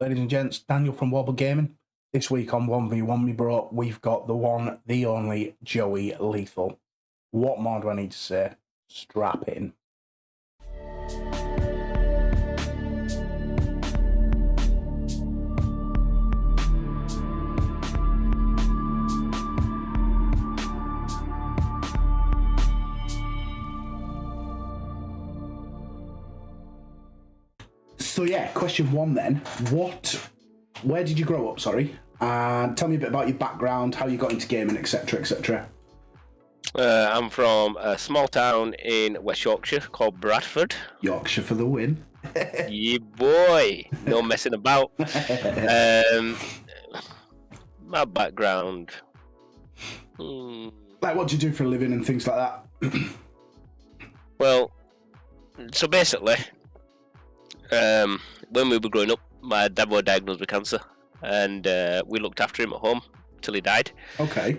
Ladies and gents, Daniel from Wobble Gaming. This week on 1v1 we've got the one, the only Joey Lethal. What more do I need to say? Strap in. So yeah, question one then. Where did you grow up, and tell me a bit about your background, how you got into gaming, etc, etc. I'm from a small town in West Yorkshire called Bradford. Yorkshire for the win. Yeah, boy. No messing about. My background. Like, what do you do for a living and things like that? Well, so basically, when we were growing up, my dad was diagnosed with cancer, and we looked after him at home till he died. Okay.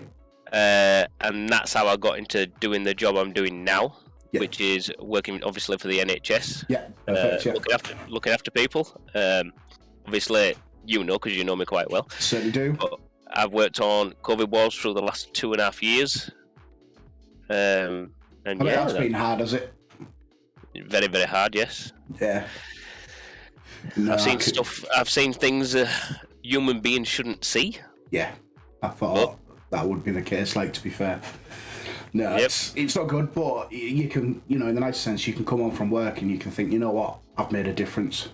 And that's how I got into doing the job I'm doing now, which is working obviously for the NHS. Yeah, perfect, looking after people. Obviously, you know, because you know me quite well. Certainly do. But I've worked on COVID wards through the last 2.5 years. And that's been hard, has it? Very, very hard, yes. Yeah. No, I've seen things a human beings shouldn't see. Yeah, I thought that would be the case, like, to be fair. No, it's not good, but you can, in the nice sense, you can come home from work and you can think, you know what, I've made a difference.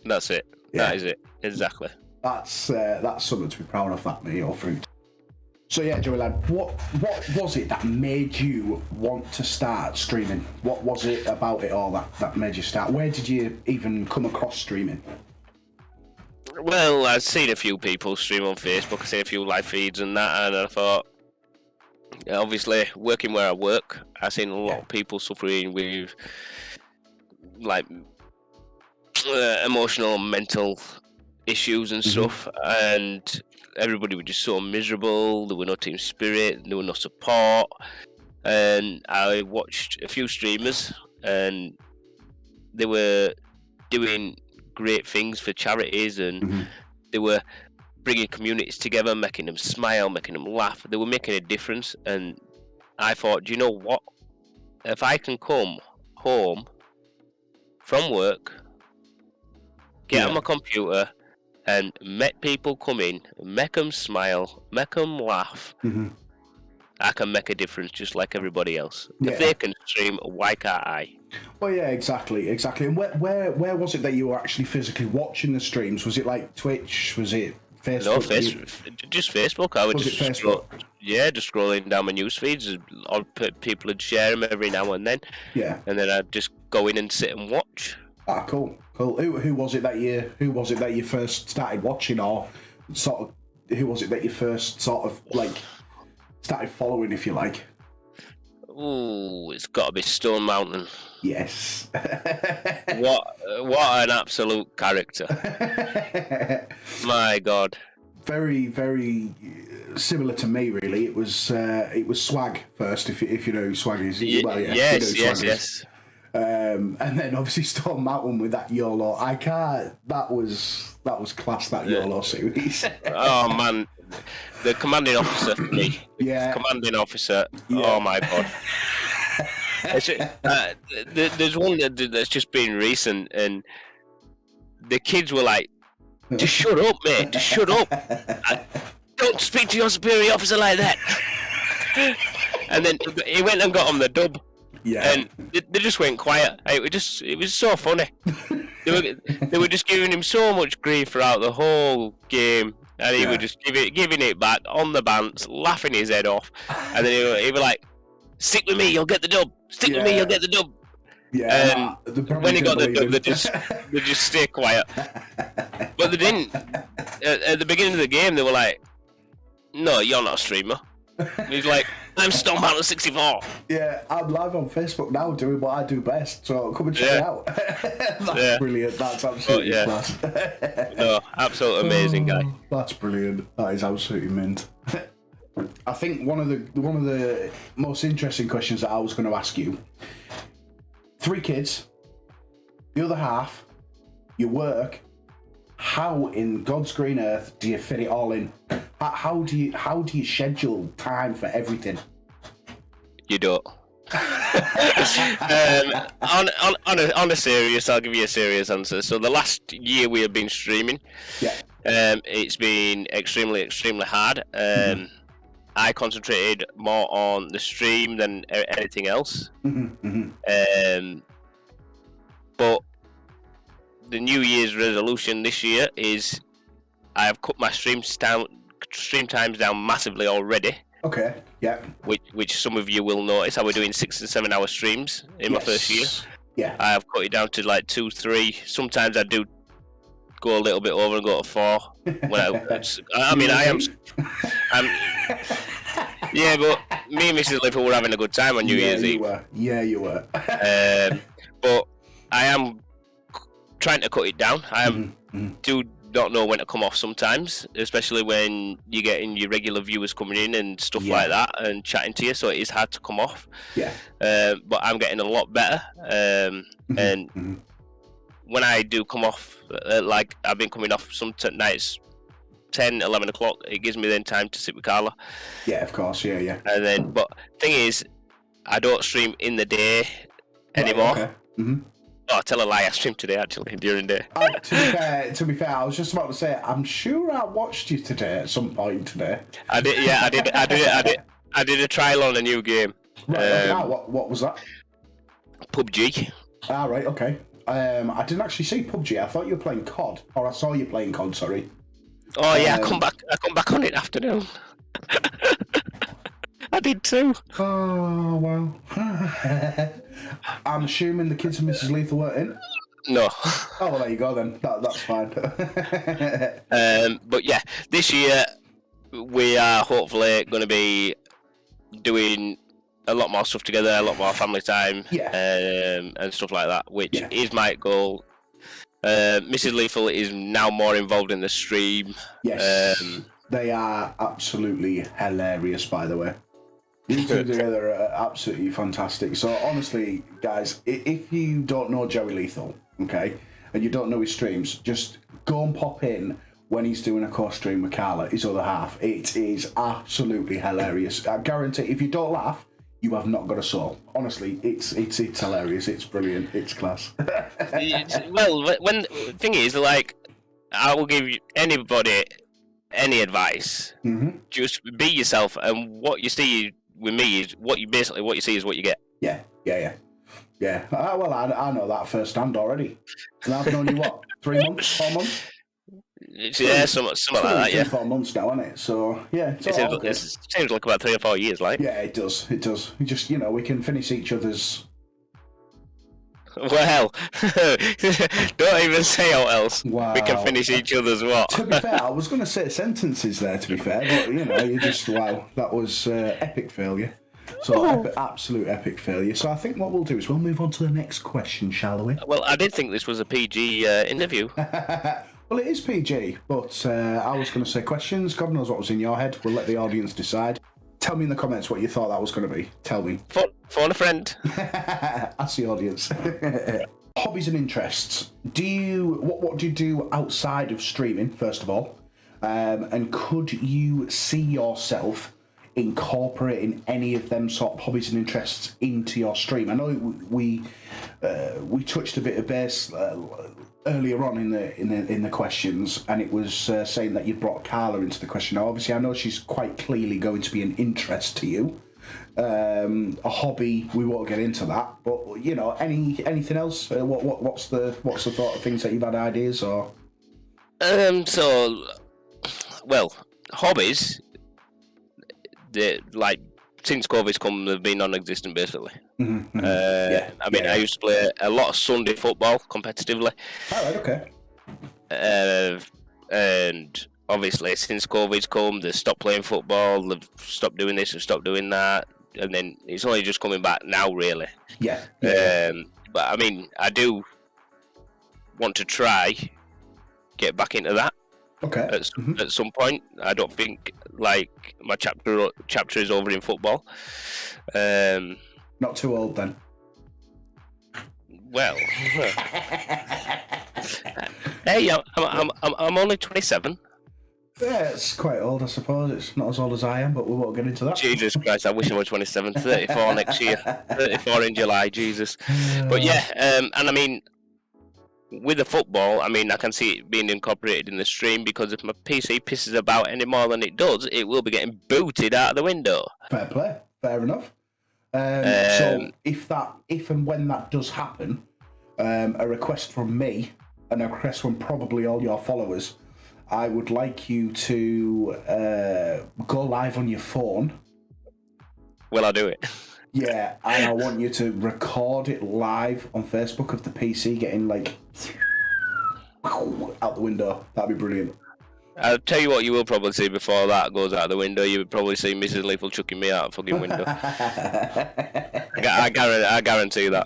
That's it. Yeah. That is it. Exactly. That's something to be proud of, that, mate, or fruit. So yeah, Joey lad, what was it that made you want to start streaming? What was it about it all that made you start? Where did you even come across streaming? Well, I've seen a few people stream on Facebook, I've seen a few live feeds and that, and I thought, obviously, working where I work, I've seen a lot of people suffering with, like, emotional and mental issues and stuff, and everybody was just so miserable. There were no team spirit, there was no support, and I watched a few streamers, and they were doing great things for charities, and they were bringing communities together, making them smile, making them laugh. They were making a difference, and I thought, do you know what? If I can come home from work, get on my computer, and make people come in, make them smile, make them laugh, I can make a difference just like everybody else. Yeah. If they can stream, why can't I? Well, yeah, exactly. And where was it that you were actually physically watching the streams? Was it like Twitch? Was it Facebook? No, just Facebook. I would just Facebook? Just scrolling down my news feeds. People would share them every now and then. Yeah. And then I'd just go in and sit and watch. Ah, cool. Who was it that you first started watching, or sort of who was it that you first sort of like started following, if you like? Ooh, it's got to be Stone Mountain. Yes. What an absolute character! My God. Very, very similar to me, really. It was Swag first, if you know who Swag is. Well, yeah, yes. And then obviously Stone Mountain with that YOLO. That was class, that YOLO series. Oh man, the commanding officer for me. Yeah. Commanding officer. Yeah. Oh my God. There's one that's just been recent, and the kids were like, "Just shut up, mate. Just shut up. Don't speak to your superior officer like that." And then he went and got on the dub. Yeah. And they just went quiet. It was so funny. They were just giving him so much grief throughout the whole game, and he was just giving it back on the bants, laughing his head off. And then he was like, "Stick with me, you'll get the dub. Stick with me, you'll get the dub." Yeah. And when he got the dub, they just stay quiet. But they didn't. At the beginning of the game, they were like, "No, you're not a streamer." And he's like, "I'm Stone Mountain 64. Yeah, I'm live on Facebook now doing what I do best, so come and check it out. That's brilliant. That's absolutely class. No, absolute amazing guy. That's brilliant. That is absolutely mint. I think one of the most interesting questions that I was going to ask you: 3 kids, the other half, you work. how in God's green earth do you fit it all in? How do you schedule time for everything? You don't. On a serious, I'll give you a serious answer. So the last year we have been streaming. Yeah. It's been extremely hard. I concentrated more on the stream than anything else. But the New Year's resolution this year is I have cut my stream times down massively already. Okay. Yeah. Which some of you will notice. I was doing 6 and 7 hour streams in my first year. Yeah. I have cut it down to like 2, 3. Sometimes I do go a little bit over and go to 4. Yeah, but me and Mrs. Lifford were having a good time on New Year's Eve. Yeah, you were. But I am trying to cut it down. I do not know when to come off sometimes, especially when you're getting your regular viewers coming in and stuff like that and chatting to you, so it is hard to come off. Yeah. But I'm getting a lot better. And when I do come off, like I've been coming off some nights 10, 11 o'clock, it gives me then time to sit with Carla. Yeah, of course, yeah. And then, but thing is, I don't stream in the day anymore. Okay. Oh, I tell a lie, I streamed today actually, during the day. To be fair, I was just about to say, I'm sure I watched you today at some point today. I did a trial on a new game. Right, what was that? PUBG. Ah, right, okay. I didn't actually see PUBG. I thought you were playing COD, or I saw you playing COD. Sorry. Oh yeah, I come back on it afternoon. I did too. Oh wow. I'm assuming the kids and Mrs. Lethal weren't in. No. Oh well, there you go then. That's fine. But yeah, this year we are hopefully going to be doing a lot more stuff together, a lot more family time, and stuff like that, which is my goal. Mrs. Lethal is now more involved in the stream. Yes, they are absolutely hilarious, by the way. You two together are absolutely fantastic. So honestly, guys, if you don't know Joey Lethal, okay, and you don't know his streams, just go and pop in when he's doing a co-stream with Carla, his other half. It is absolutely hilarious. I guarantee, if you don't laugh, you have not got a soul. Honestly, it's hilarious. It's brilliant. It's class. Well, when the thing is, like, I will give anybody any advice. Just be yourself, and what you see with me is what you see is what you get. Yeah. Well, I know that firsthand already. And I've known you what, 3 months, 4 months? Yeah, something like that. Yeah, 4 months now, isn't it? So yeah, it seems like about 3 or 4 years, like. Yeah, it does. We just, we can finish each other's. Well, don't even say what else. Wow. We can finish each other's what? To be fair, I was going to say sentences there, to be fair, but you just, wow, that was epic failure. So, absolute epic failure. So I think what we'll do is we'll move on to the next question, shall we? Well, I did think this was a PG interview. Well, it is PG, but I was going to say questions. God knows what was in your head. We'll let the audience decide. Tell me in the comments what you thought that was going to be. Tell me. Phone a friend. Ask the audience. Hobbies and interests. What do you do outside of streaming, first of all? And could you see yourself incorporating any of them sort of hobbies and interests into your stream? I know we touched a bit of base earlier on in the questions, and it was saying that you brought Carla into the question. Now, obviously, I know she's quite clearly going to be an interest to you. A hobby, we won't get into that, but anything else? What's the thought of things that you've had ideas or? Well, hobbies. Since COVID's come, they've been non-existent basically. I used to play a lot of Sunday football competitively. Oh, right, okay. And obviously, since COVID's come, they've stopped playing football. They've stopped doing this and stopped doing that, and then it's only just coming back now, really. Yeah. But I mean, I do want to try get back into that. Okay. At some point, I don't think like my chapter is over in football. Not too old then. Well, hey, I'm only 27. Yeah, it's quite old, I suppose. It's not as old as I am, but we won't get into that. Jesus Christ, I wish I were 27. 34 next year. 34 in July, Jesus. But yeah, and I mean, with the football, I mean, I can see it being incorporated in the stream, because if my PC pisses about any more than it does, it will be getting booted out of the window. Fair play. Fair enough. So if and when that does happen, a request from me and a request from probably all your followers, I would like you to go live on your phone. Will I do it? Yeah, and I want you to record it live on Facebook of the PC getting like out the window. That'd be brilliant. I'll tell you what, you will probably see before that goes out the window. You would probably see Mrs. Lethal chucking me out the fucking window. I guarantee that.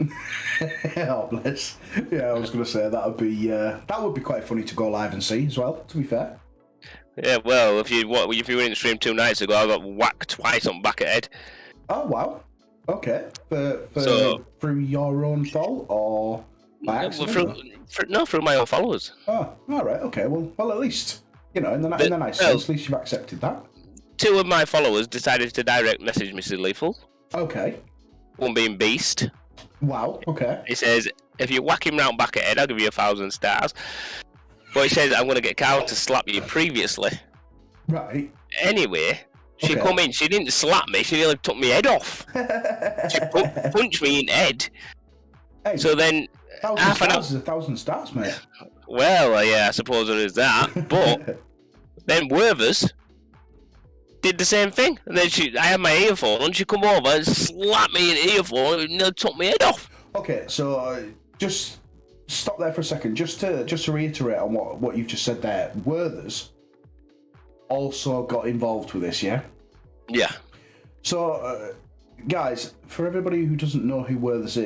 Oh bless. Yeah, I was going to say that would be quite funny to go live and see as well. To be fair. Yeah, well, if you were in the stream 2 nights ago, I got whacked twice on the back of the head. Oh wow. Okay. Through your own fault or by accident? Through my own followers. Oh, all right. Okay. Well, at least. You know, in the nice sense, at least you've accepted that. 2 of my followers decided to direct message Mrs. Lethal. Okay. One being Beast. Wow, okay. He says, if you whack him round back at head, I'll give you 1,000 stars. But he says, I'm going to get Carl to slap you previously. Right. Anyway, she come in, she didn't slap me, she nearly took my head off. She punched me in the head. Hey, so then... 1,000 stars is 1,000 stars, mate. Well, yeah, I suppose there is that. But then Werthers did the same thing. And then I had my earphone on, she come over and slapped me in the earphone and nearly took my head off. Okay, so just stop there for a second. Just to reiterate on what you've just said there, Werthers also got involved with this, yeah? Yeah. So, guys, for everybody who doesn't know who Werthers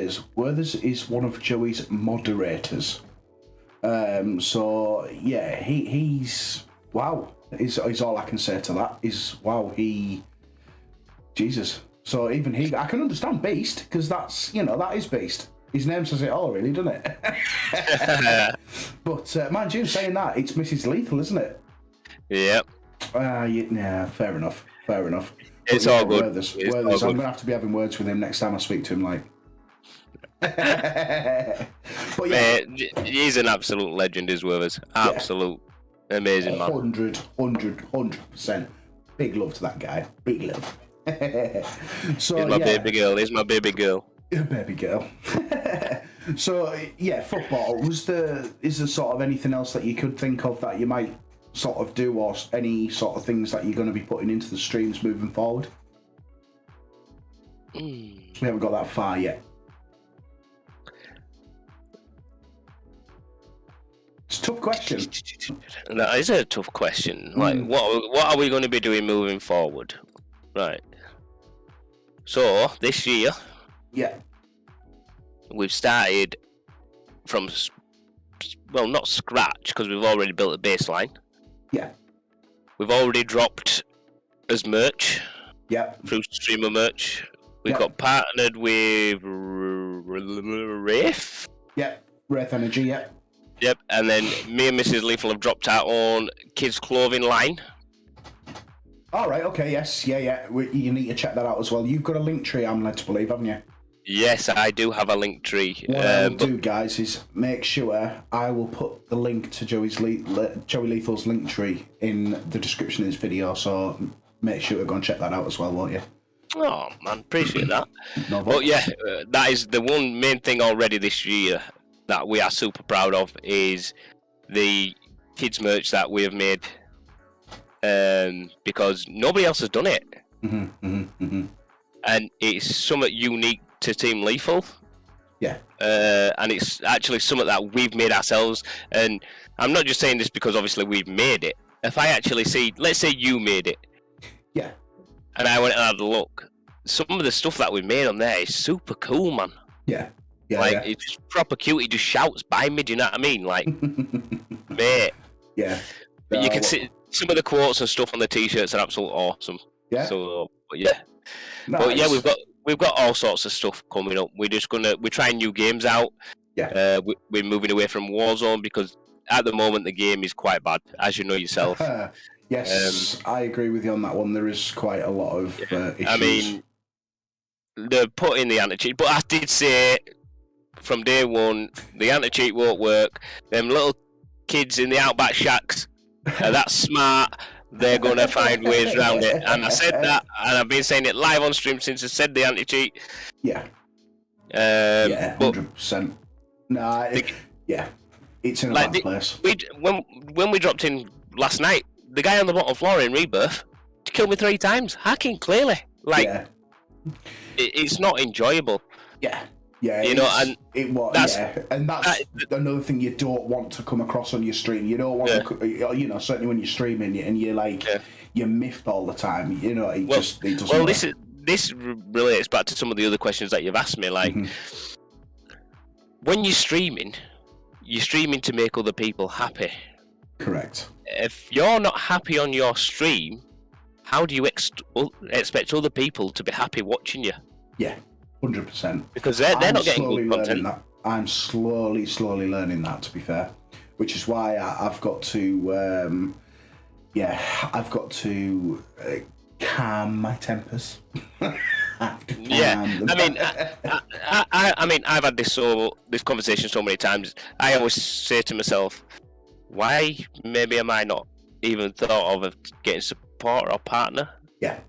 is one of Joey's moderators. So yeah, he's wow. Is all I can say to that. Is wow. Jesus. So even I can understand Beast, because that's that is Beast. His name says it all, really, doesn't it? But mind you, saying that, it's Mrs. Lethal, isn't it? Yep. Yeah. Fair enough. It's all good. Werthers. I'm gonna have to be having words with him next time I speak to him. Like. But yeah, he's an absolute legend, is Werthers. Absolute amazing man. 100%. Big love to that guy. Big love. So he's my baby girl. He's my baby girl. Baby girl. So yeah, football. Is there sort of anything else that you could think of that you might sort of do, or any sort of things that you're going to be putting into the streams moving forward? We haven't got that far yet. It's a tough question. That is a tough question. Like, what are we going to be doing moving forward? Right. So this year, we've started from not scratch, because we've already built a baseline. Yeah. We've already dropped as merch. Yeah. Through streamer merch. We've got partnered with Wraith. Yeah. Wraith Energy. Yeah. Yep, and then me and Mrs. Lethal have dropped our own kids' clothing line. All right, okay, yes, yeah. You need to check that out as well. You've got a link tree, I'm led to believe, haven't you? Yes, I do have a link tree. What I will do, guys, is make sure I will put the link to Joey Lethal's link tree in the description of this video, so make sure to go and check that out as well, won't you? Oh, man, appreciate that. No, but yeah, that is the one main thing already this year that we are super proud of, is the kids merch that we have made, because nobody else has done it. And it's somewhat unique to Team Lethal. Yeah. And it's actually something that we've made ourselves, and I'm not just saying this because obviously we've made it. If I actually see, let's say you made it, yeah, and I went and had a look, some of the stuff that we made on there is super cool, man. Yeah. Yeah, like, it's just proper cute. He just shouts by me, do you know what I mean? Like, mate. Yeah. But you can see some of the quotes and stuff on the t-shirts are absolutely awesome. Yeah. So, but yeah. Nice. But yeah, we've got all sorts of stuff coming up. We're trying new games out. We're moving away from Warzone because at the moment the game is quite bad, as you know yourself. Yes, I agree with you on that one. There is quite a lot of issues. I mean, they're putting the anti-cheat, but I did say from day one the anti-cheat won't work. Them little kids in the outback shacks are that smart. They're going to find ways around it. And I said that, and I've been saying it live on stream since I said the anti-cheat. Yeah. 100%. Yeah. It's in a bad place. When we dropped in last night, the guy on the bottom floor in Rebirth killed me 3 times, hacking clearly. It's not enjoyable. Yeah, and that's another thing you don't want to come across on your stream. You don't want to, certainly when you're streaming and you're you're miffed all the time. It doesn't. Well, this relates back to some of the other questions that you've asked me. When you're streaming to make other people happy. Correct. If you're not happy on your stream, how do you expect other people to be happy watching you? Yeah, 100%. Because they're not getting good content. That. I'm slowly learning that, to be fair. Which is why I've got to, calm my tempers. I mean, I've had this conversation so many times. I always say to myself, why maybe am I not even thought of getting support or partner? Yeah.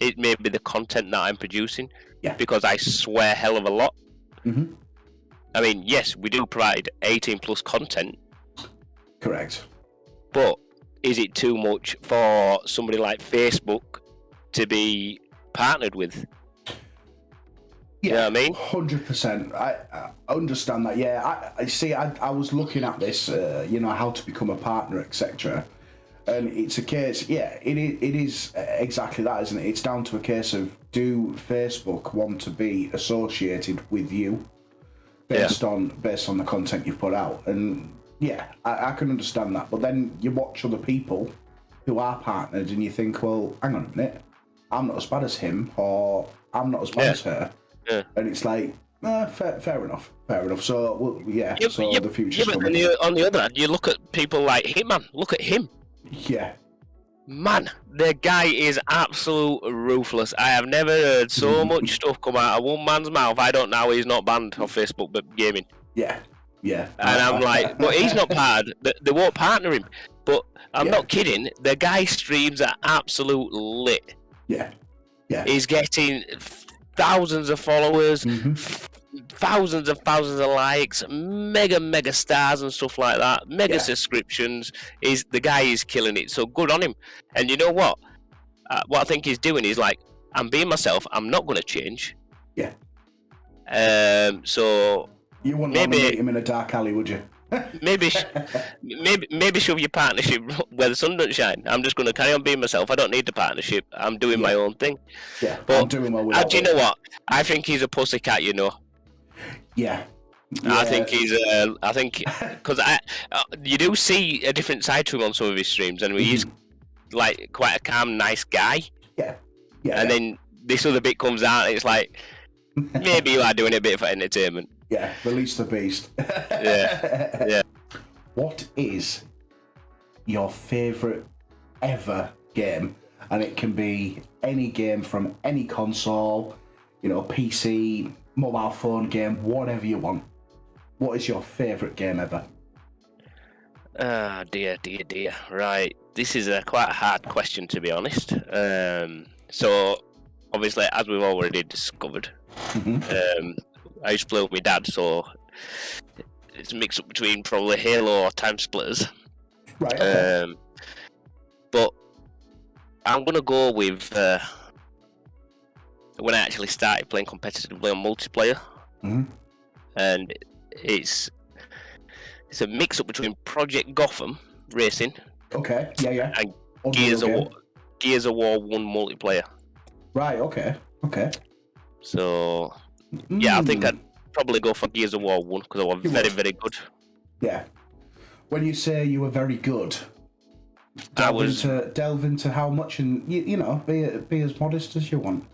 It may be the content that I'm producing. Yeah. Because I swear hell of a lot. Mm-hmm. I mean, yes, we do provide 18 plus content. Correct. But is it too much for somebody like Facebook to be partnered with? Yeah, you know what I mean? 100%. I understand that. Yeah, I see. I was looking at this, how to become a partner, etc. And it's a case. Yeah, it is exactly that, isn't it? It's down to a case of, do Facebook want to be associated with you based on the content you've put out? And yeah, I can understand that. But then you watch other people who are partnered, and you think, well, hang on a minute, I'm not as bad as him, or I'm not as bad as her. Yeah. And it's like, fair enough. So, the future's coming. On the other hand, you look at people like Hitman. Look at him. Yeah. Man, the guy is absolute ruthless. I have never heard so much stuff come out of one man's mouth. I don't know he's not banned off Facebook but gaming. Yeah. And I'm like, but he's not partnered. They won't partner him. But I'm not kidding. The guy streams are absolute lit. Yeah. He's getting thousands of followers, thousands of likes, mega stars and stuff like that, mega subscriptions. The guy is killing it, so good on him. And you know what? What I think he's doing is I'm being myself. I'm not going to change. Yeah. So you wouldn't want to meet him in a dark alley, would you? maybe shove your partnership where the sun don't shine. I'm just going to carry on being myself. I don't need the partnership. I'm doing my own thing. Yeah, but I'm doing well without do you know what? I think he's a pussycat. Yeah. I think he's. I think because you do see a different side to him on some of his streams, and he's quite a calm, nice guy. Yeah. And then this other bit comes out, and it's like maybe you are doing a bit for entertainment. Yeah, release the beast. Yeah. What is your favourite ever game? And it can be any game from any console, PC, mobile phone game, whatever you want. What is your favourite game ever? Dear. Right. This is quite a hard question, to be honest. So, obviously, as we've already discovered, I used to play with my dad, so it's a mix up between probably Halo or Time Splitters. Right. Okay. But I'm gonna go with when I actually started playing competitively on multiplayer, and it's a mix up between Project Gotham Racing. Okay. Yeah. And Gears of War 1 multiplayer. Right. Okay. So. Yeah, I think I'd probably go for Gears of War 1 because I was very, very good. Yeah. When you say you were very good, delve into how much, and be as modest as you want.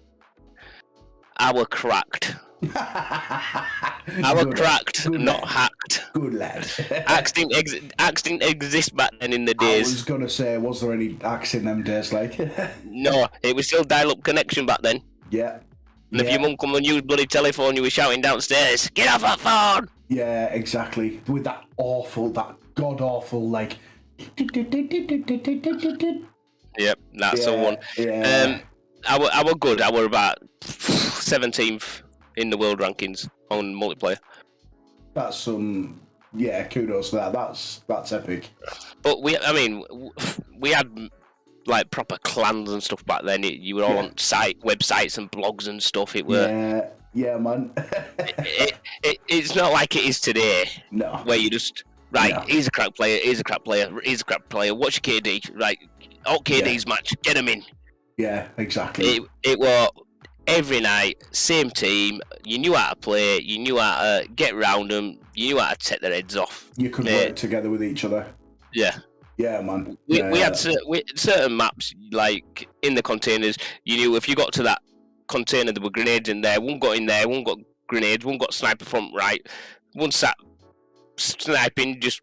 I were cracked. I was cracked, not hacked. Good lad. Hacks didn't exist back then in the I days. was gonna say, was there any hacks in them days? Like, No, it was still dial-up connection back then. yeah. And if your mum come and use bloody telephone, you were shouting downstairs, "Get off that phone!" Yeah, exactly. With that god awful, like. Yep, that's the one. Yeah. I were good. I were about 17th in the world rankings on multiplayer. That's some. Yeah, kudos to that. That's epic. But we had like proper clans and stuff back then. You were all on websites and blogs and stuff. It were. Yeah, man. It's not like it is today. No. Where you just he's a crap player. He's a crap player. He's a crap player. What's your KD? Right. All KD's match. Get him in. Yeah, exactly. It was every night, same team. You knew how to play. You knew how to get around them. You knew how to take their heads off. You could work together with each other. Yeah. Yeah, man. We had certain maps, like in the containers. You knew if you got to that container, there were grenades in there. One got in there. One got grenades. One got sniper front right. One sat sniping. Just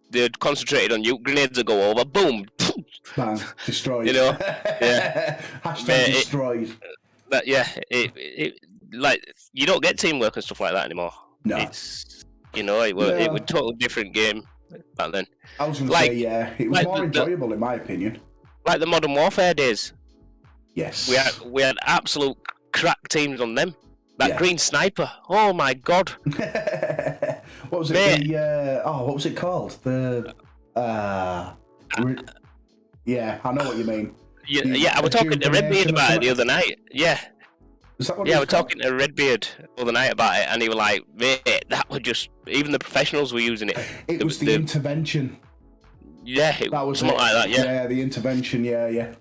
they'd concentrated on you. Grenades would go over. Boom. Bang. Destroyed. You know. Yeah. Hashtag destroyed. It like you don't get teamwork and stuff like that anymore. No. It's it was totally different game back then. I was going to say, it was more enjoyable in my opinion. Like the Modern Warfare days. Yes. We had absolute crack teams on them. That green sniper. Oh my god. What was it? What was it called? Yeah, I know what you mean. I was talking to Redbeard about it the other night. Yeah. Is that what I was talking to Redbeard the other night about it, and he was like, "Mate, that was just even the professionals were using it." It was the intervention. Yeah, that was something like that. Yeah, the intervention. Yeah.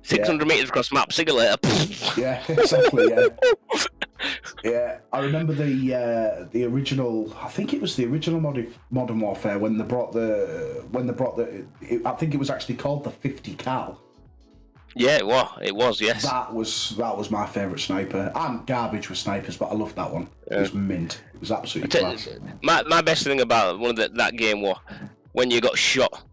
600 meters across map. See you later. Yeah, exactly. Yeah. Yeah, I remember the original. I think it was the original Modern Warfare when they brought the. I think it was actually called the 50 cal. Yeah, it was. Yes. That was my favourite sniper. I'm garbage with snipers, but I loved that one. It was mint. It was absolutely class. My best thing about that game was when you got shot.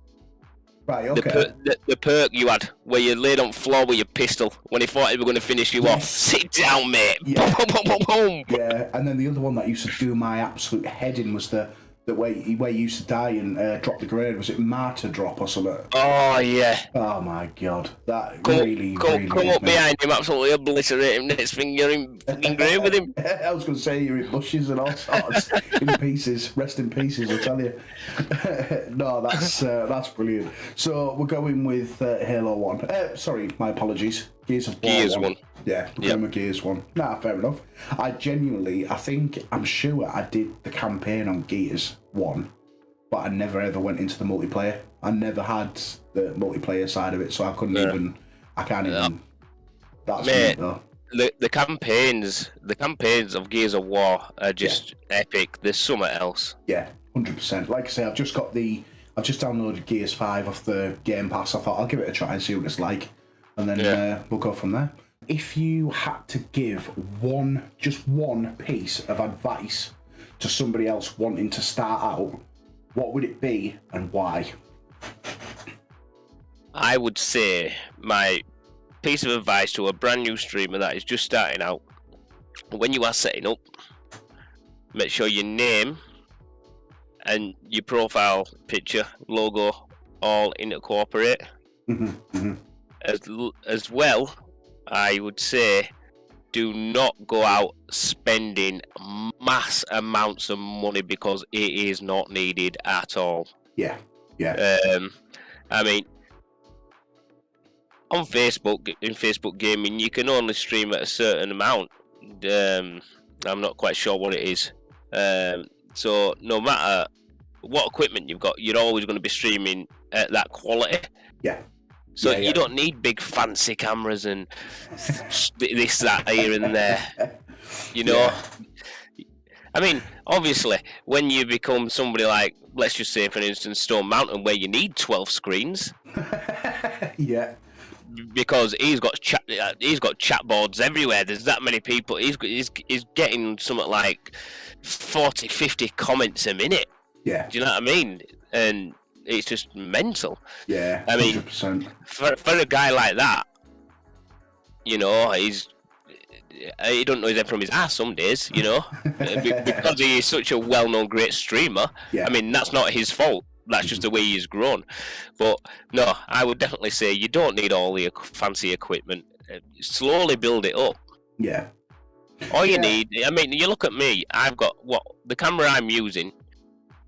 Right, okay. The perk you had, where you laid on the floor with your pistol, when he thought he was going to finish you off. Sit down, mate. Yeah. Boom, boom, boom, boom. Yeah, and then the other one that used to do my absolute head in was the way you used to die and drop the grenade. Was it martyr drop or something? Oh, yeah. Oh, my God. That come up behind him, absolutely obliterate him. Next thing you're in fucking grave with him. I was going to say you're in bushes and all sorts. In pieces. Rest in pieces, I'll tell you. No, that's brilliant. So we're going with Halo 1. Sorry, my apologies. Gears of War. Gears 1. Yeah, we're going with Gears 1. Nah, fair enough. I'm sure I did the campaign on Gears 1, but I never ever went into the multiplayer. I never had the multiplayer side of it, so I can't even. That's Mate, though. The campaigns of Gears of War are just epic. There's something else. Yeah, 100%. Like I say, I've just downloaded Gears 5 off the Game Pass. I thought I'll give it a try and see what it's like, and then we'll go from there. If you had to give just one piece of advice to somebody else wanting to start out, what would it be and why? I would say my piece of advice to a brand new streamer that is just starting out: when you are setting up, make sure your name and your profile picture, logo, all intercooperate. As well, I would say, do not go out spending mass amounts of money because it is not needed at all. Yeah. I mean, on Facebook, in Facebook gaming, you can only stream at a certain amount. I'm not quite sure what it is. So no matter what equipment you've got, you're always going to be streaming at that quality. Yeah. So you don't need big fancy cameras and this, that, here and there. You know? Yeah. I mean, obviously, when you become somebody like, let's just say, for instance, Stone Mountain, where you need 12 screens. Yeah. because he's got chat boards everywhere. There's that many people. He's getting something like 40, 50 comments a minute. Yeah. Do you know what I mean? And it's just mental. Yeah. I mean, 100%. for a guy like that, you know, he don't know his head from his ass some days, you know, because he is such a well-known great streamer. Yeah. I mean, that's not his fault. That's just the way he's grown. But no, I would definitely say you don't need all the fancy equipment. Slowly build it up. Yeah. All you need, I mean, you look at me. I've got the camera I'm using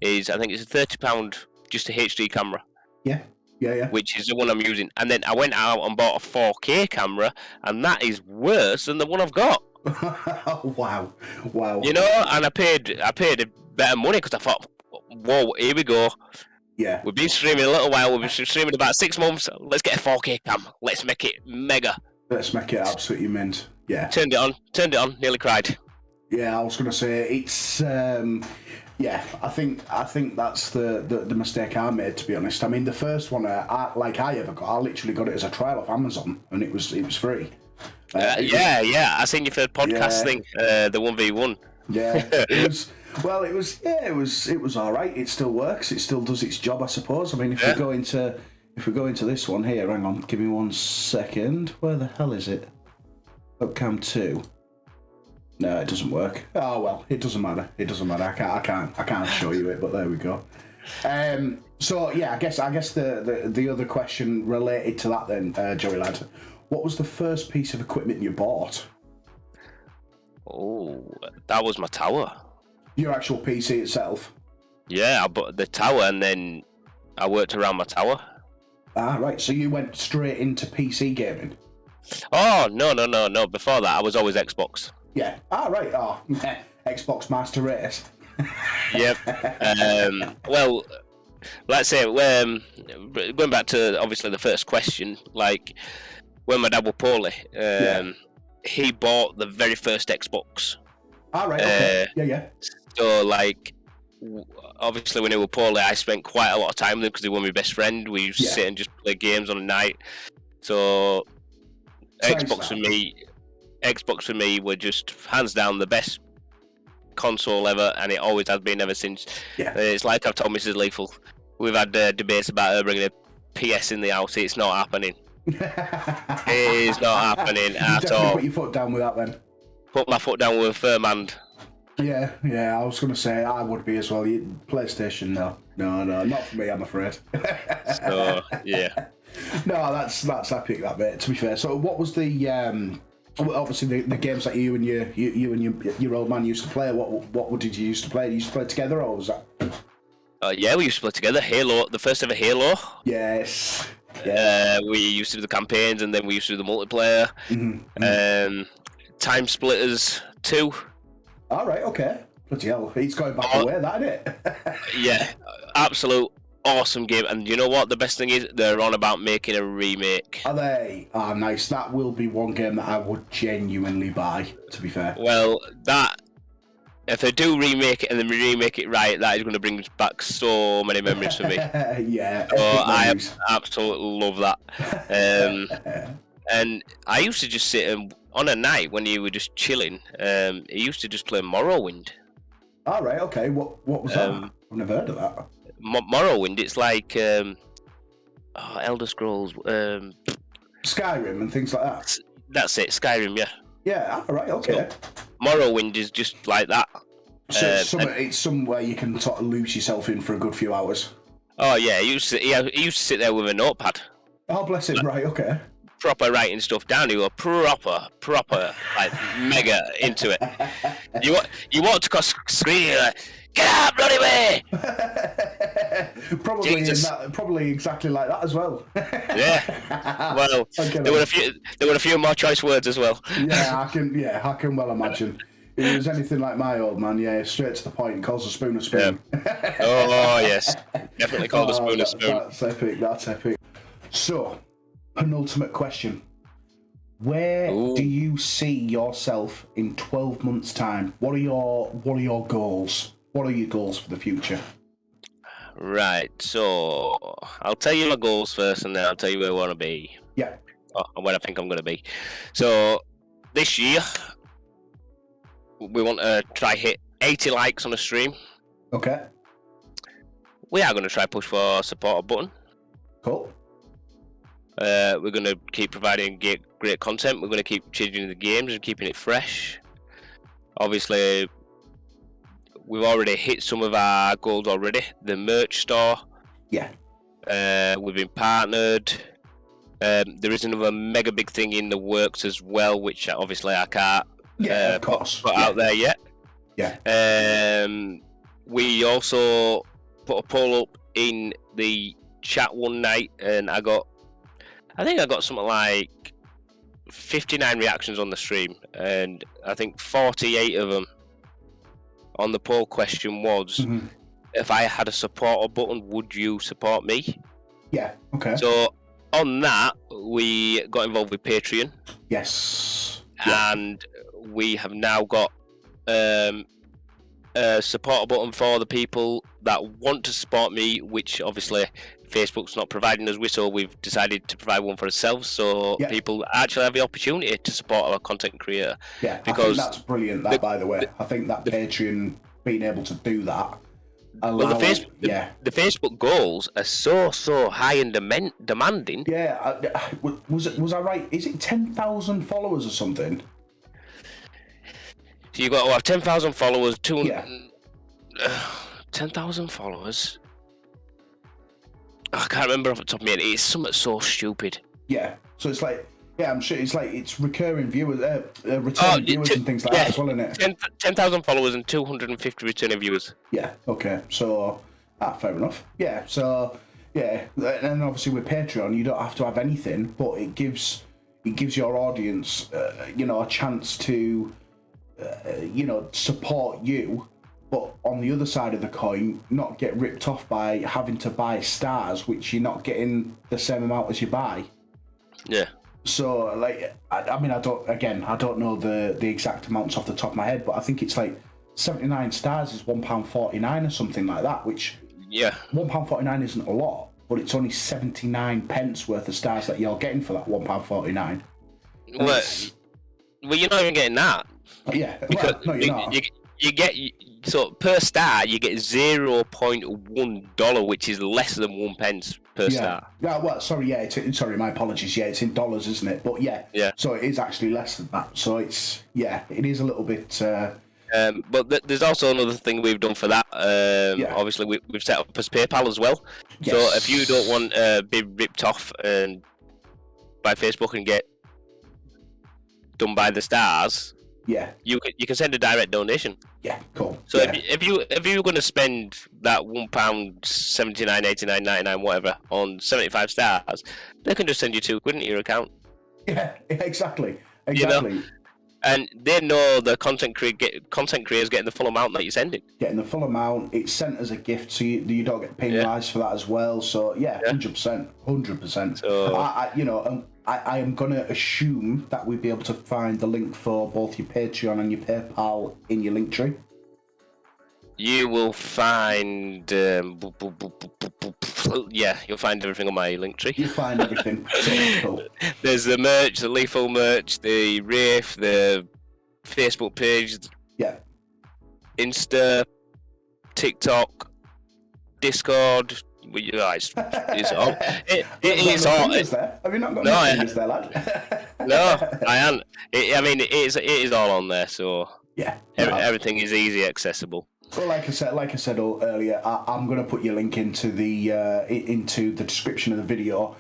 is, I think it's a £30 just a HD camera. Yeah. Yeah. Which is the one I'm using. And then I went out and bought a 4K camera, and that is worse than the one I've got. Wow. You know, and I paid a better money because I thought, whoa, here we go. Yeah. We've been streaming a little while. We've been streaming about 6 months. Let's get a 4K cam. Let's make it mega. Let's make it absolutely mint. Yeah. Turned it on. Nearly cried. Yeah, I was gonna say it's. Yeah, I think that's the mistake I made, to be honest. I mean, the first one I ever got, I literally got it as a trial off Amazon, and it was free. Yeah. I seen your third podcast thing, the 1v1. Yeah, it was. Well, it was all right. It still works. It still does its job, I suppose. I mean, if we go into this one here, hang on, give me 1 second. Where the hell is it? Webcam 2. No, it doesn't work. Oh well, it doesn't matter. I can't show you it, but there we go. So yeah, I guess the other question related to that then, Joey lad, what was the first piece of equipment you bought? Oh, that was my tower. Your actual PC itself? Yeah, I bought the tower and then I worked around my tower. Ah, right. So you went straight into PC gaming? Oh no! Before that, I was always Xbox. Yeah. Ah, right. Oh, Xbox Master Race. Yep. Well, let's say going back to obviously the first question, like when my dad was poorly, he bought the very first Xbox. Ah, right. Okay. Yeah. So like, obviously when he was poorly, I spent quite a lot of time with him because he was my best friend. We used to sit and just play games on a night. So Xbox for me were just hands down the best console ever, and it always has been ever since. Yeah. It's like I've told Mrs. Lethal, we've had debates about her bringing a PS in the house. It's not happening. It's not happening at all. Put your foot down with that then. Put my foot down with a firm hand. Yeah, I was going to say I would be as well. PlayStation, no, not for me, I'm afraid. So, yeah. No, that's epic, that bit, to be fair. So what was the obviously the games that you and your old man used to play? What did you used to play? Did you used to play together, or was that? Yeah, we used to play together. Halo, the first ever Halo. Yes. Yeah. We used to do the campaigns, and then we used to do the multiplayer. Mm-hmm. Time Splitters 2. All right. Okay. Bloody hell, it's going back away, that, isn't it? Yeah, absolute awesome game. And you know what? The best thing is they're on about making a remake. Are they? Ah, nice. That will be one game that I would genuinely buy, to be fair. Well, if they do remake it and then remake it right, that is going to bring back so many memories for me. Yeah. So I absolutely love that. And I used to just sit and on a night when you were just chilling, he used to just play Morrowind. All right, okay. What was that? I've never heard of that. Morrowind, it's like Elder Scrolls. Skyrim and things like that. That's it, Skyrim, yeah. Yeah, all right, okay. So, Morrowind is just like that. So it's somewhere you can sort of lose yourself in for a good few hours. Oh yeah, he used to sit there with a notepad. Oh, bless him. Right, okay. Proper writing stuff down. You were proper, like mega into it. You walked across the screen. You're like, get out, bloody way! Probably exactly like that as well. Yeah. Well, there were a few more choice words as well. I can well imagine. If it was anything like my old man, straight to the point. Calls a spoon a spoon. Yeah. Oh yes, definitely called a spoon a spoon. That's epic. So, penultimate question. Where do you see yourself in 12 months' time? What are your goals? What are your goals for the future? Right, so I'll tell you my goals first and then I'll tell you where I want to be. Yeah. And where I think I'm going to be. So this year, we want to try hit 80 likes on the stream. Okay. We are going to try push for a supporter button. Cool. We're going to keep providing great content. We're going to keep changing the games and keeping it fresh. Obviously, we've already hit some of our goals already. The merch store. Yeah. We've been partnered. There is another mega big thing in the works as well, which obviously I can't of course. put out there yet. Yeah. We also put a poll up in the chat one night, and I think I got something like 59 reactions on the stream, and I think 48 of them on the poll question was, if I had a supporter button, would you support me? Yeah. Okay. So on that, we got involved with Patreon. Yes. And we have now got a supporter button for the people that want to support me, which obviously Facebook's not providing us with, so we've decided to provide one for ourselves, so people actually have the opportunity to support our content creator. Yeah, because I think that's brilliant, by the way. I think that Patreon being able to do that the Facebook goals are so high and demanding. Yeah, was I right? Is it 10,000 followers or something? So you've got to have 10,000 followers, 10,000 followers. I can't remember off the top of my head. It's something so stupid. Yeah, so it's like, I'm sure it's recurring viewers, returning viewers and things like that as well, isn't it? 10,000 followers and 250 returning viewers. Yeah, okay, so, fair enough. Yeah, so, and obviously with Patreon, you don't have to have anything, but it gives your audience, a chance to, support you, but on the other side of the coin, not get ripped off by having to buy stars, which you're not getting the same amount as you buy. Yeah. So, like, I don't know the exact amounts off the top of my head, but I think it's like 79 stars is £1.49 or something like that, which £1.49 isn't a lot, but it's only 79 pence worth of stars that you're getting for that £1.49. Well, you're not even getting that. Yeah, because no, you're not. You get, so per star you get $0.1, which is less than 1 pence per star. Yeah, well, sorry, my apologies. Yeah, it's in dollars, isn't it? But yeah, so it is actually less than that. So it's it is a little bit. But there's also another thing we've done for that. Obviously, we've set up as PayPal as well. Yes. So if you don't want to be ripped off and by Facebook and get done by the stars. Yeah, you can send a direct donation. Yeah, cool. So if you're going to spend that £1.79.89.99 whatever on 75 stars, they can just send you £2 into your account. Yeah, exactly. You know? And they know the content creators getting the full amount that you're sending. Getting the full amount, it's sent as a gift, so you don't get penalised for that as well. So 100%. So I am going to assume that we'd be able to find the link for both your Patreon and your PayPal in your link tree. You will find, you'll find everything on my link tree. You'll find everything. Cool. There's the merch, the lethal merch, the Wraith, the Facebook page, Insta, TikTok, Discord. It's all. It is all. Have you not got any fingers there, lad? No, I haven't. It is all on there. So everything is easy accessible. Well, like I said earlier, I'm going to put your link into the description of the video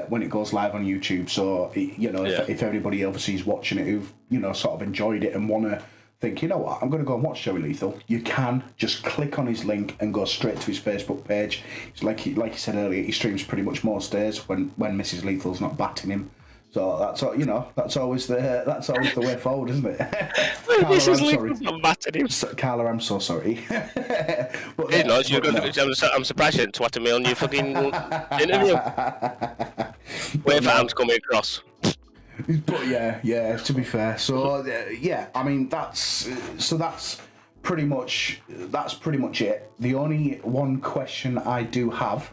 when it goes live on YouTube. So if everybody obviously is watching it who've sort of enjoyed it and want to think, you know what, I'm going to go and watch Joey Lethal, you can just click on his link and go straight to his Facebook page. It's like he said earlier, he streams pretty much most days when Mrs. Lethal's not batting him. So that's always the way forward, isn't it? Mrs. Lethal's not batting him. Carla, I'm so sorry. But, I'm surprised you didn't twat me on your fucking interview. Wave arms coming across. But to be fair, so that's pretty much it. The only one question I do have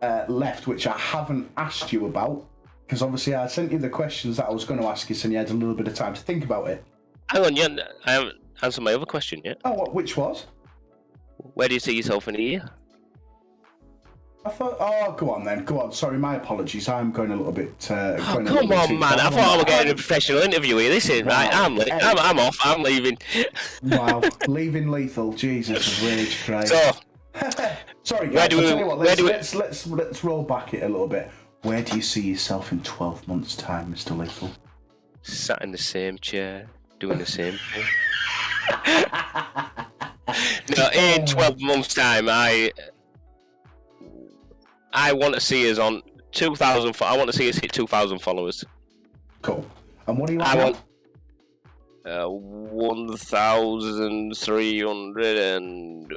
left, which I haven't asked you about, because obviously I sent you the questions that I was going to ask you, so you had a little bit of time to think about it. Hang on, yeah, I haven't answered my other question yet. Oh, which was? Where do you see yourself in a year? I thought, oh, go on then, go on. Sorry, my apologies. I'm going a little bit. Come on, man! I thought I was getting a professional interview here. Listen, right? I'm off. I'm leaving. Wow, leaving Lethal. Jesus, rage Christ. So, sorry, guys. I'll tell you what. Let's roll back it a little bit. Where do you see yourself in 12 months' time, Mr. Lethal? Sat in the same chair, doing the same thing. No, in 12 months' time, I want to see us on 2,000. I want to see us hit 2,000 followers. Cool. And what do you want? I want 1,300 and.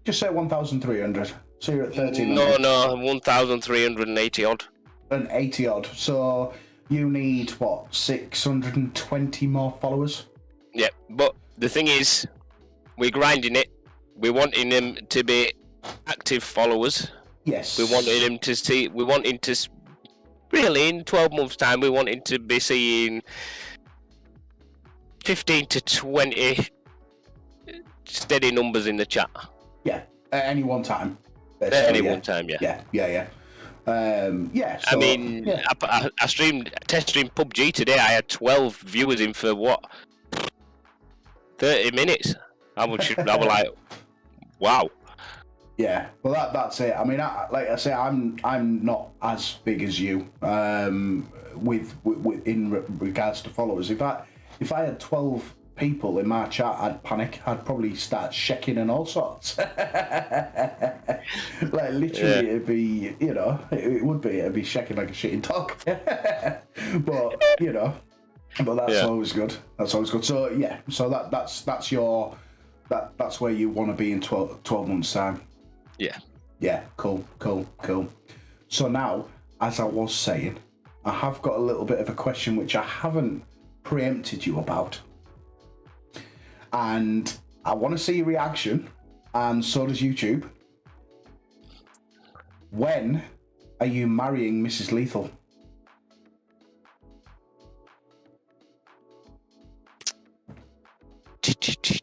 Just say 1,300. So you're at 1,300. No, 1,380 odd. And 80 odd. So you need what? 620 more followers. Yeah, but the thing is, we're grinding it. We're wanting them to be active followers. Yes. We wanted him to see. We wanted to really in 12 months' time. We wanted to be seeing 15 to 20 steady numbers in the chat. Yeah, at any one time. At any one time, yeah. Yeah. So, I mean, yeah. I test streamed PUBG today. I had 12 viewers in for what? 30 minutes. I was like, wow. Yeah, well that's it. I mean, like I say, I'm not as big as you with in regards to followers. If I had 12 people in my chat, I'd panic. I'd probably start shaking and all sorts. Like literally, It'd be, it would be. It'd be shaking like a shitting dog. But that's always good. That's always good. So yeah, so that's where you want to be in 12 months time. Yeah, cool. So now, as I was saying, I have got a little bit of a question which I haven't preempted you about. And I want to see your reaction, and so does YouTube. When are you marrying Mrs. Lethal?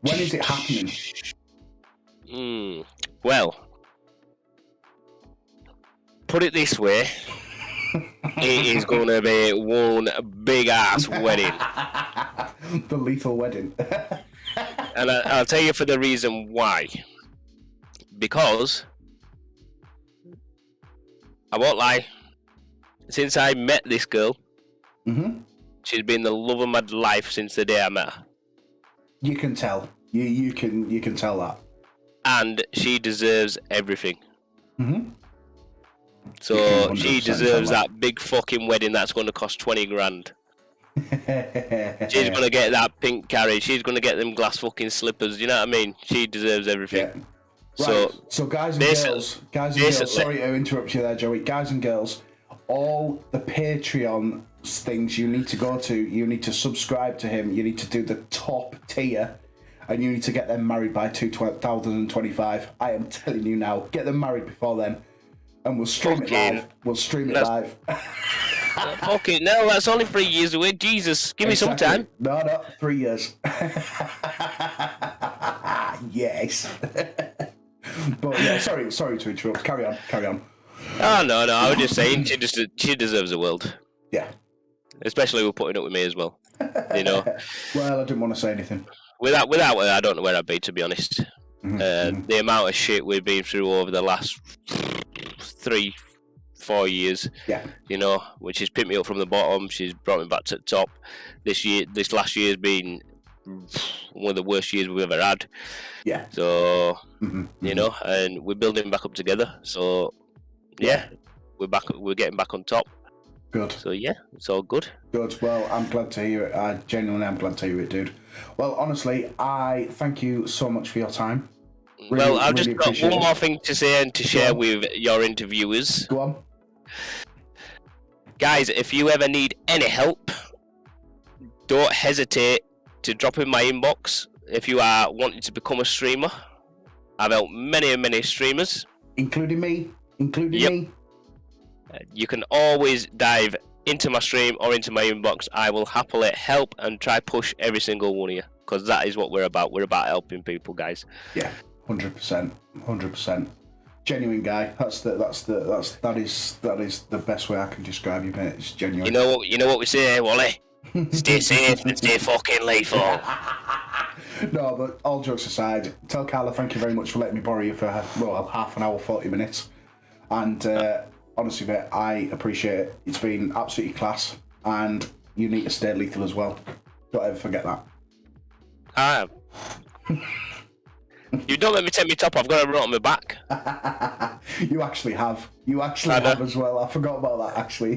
When is it happening? Well, put it this way, it is going to be one big ass wedding. The Lethal wedding. And I'll tell you for the reason why. Because, I won't lie, since I met this girl, she's been the love of my life since the day I met her. You can tell. You can tell that. And she deserves everything. So she deserves that big fucking wedding that's going to cost 20 grand. She's going to get that pink carriage. She's going to get them glass fucking slippers. You know what I mean? She deserves everything. Yeah. Right. So guys and girls, sorry to interrupt you there, Joey. Guys and girls, all the Patreon things you need to go to, you need to subscribe to him, you need to do the top tier, and you need to get them married by 2025. I am telling you now, get them married before then, and we'll stream it live. We'll stream it live. Okay, no, that's only 3 years away. Jesus, give me some time. No, 3 years. Yes. But yeah, sorry to interrupt. Carry on. Oh no, I was just saying she deserves the world. Yeah. Especially with putting up with me as well. Well, I didn't want to say anything. Without her, I don't know where I'd be, to be honest. The amount of shit we've been through over the last 3-4 years. Yeah. Which has picked me up from the bottom. She's brought me back to the top. This last year's been one of the worst years we've ever had. Yeah. So, and we're building back up together. So, yeah, we're back. We're getting back on top. Good. So yeah, it's all good. Good. Well, I'm glad to hear it. I genuinely am glad to hear it, dude. Well, honestly, I thank you so much for your time. Really, I've just got one more thing to say and to share with your interviewers. Go on. Guys, if you ever need any help, don't hesitate to drop in my inbox if you are wanting to become a streamer. I've helped many streamers. Including me. Me. You can always dive into my stream or into my inbox. I will happily help and try push every single one of you, because that is what we're about. We're about helping people, guys. Yeah, 100%, 100%. Genuine guy. That is the best way I can describe you, mate. It's genuine. You know what we say, Wally? Stay safe and stay fucking lethal. No, but all jokes aside, tell Carla thank you very much for letting me borrow you for half an hour, 40 minutes. And honestly, mate, I appreciate it. It's been absolutely class, and you need to stay lethal as well. Don't ever forget that. You don't let me take my top off. I've got a run on my back. You actually have. You actually have as well. I forgot about that, actually.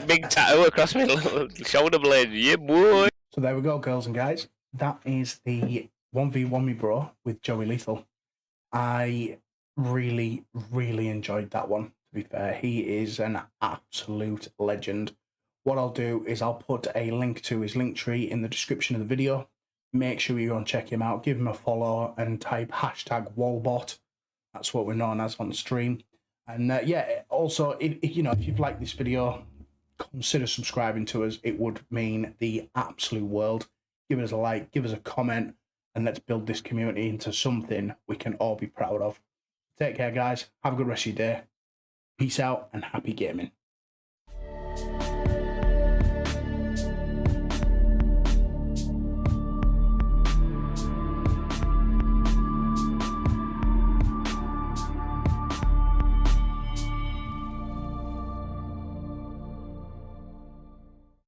big tattoo across my shoulder blade. Yeah, boy. So there we go, girls and guys. That is the 1v1 me bro with Joey Lethal. I really, really enjoyed that one, to be fair. He is an absolute legend. What I'll do is I'll put a link to his link tree in the description of the video. Make sure you go and check him out. Give him a follow and type #Wallbot. That's what we're known as on the stream. And yeah, also, if you've liked this video, consider subscribing to us. It would mean the absolute world. Give us a like, give us a comment, and let's build this community into something we can all be proud of. Take care, guys. Have a good rest of your day. Peace out and happy gaming.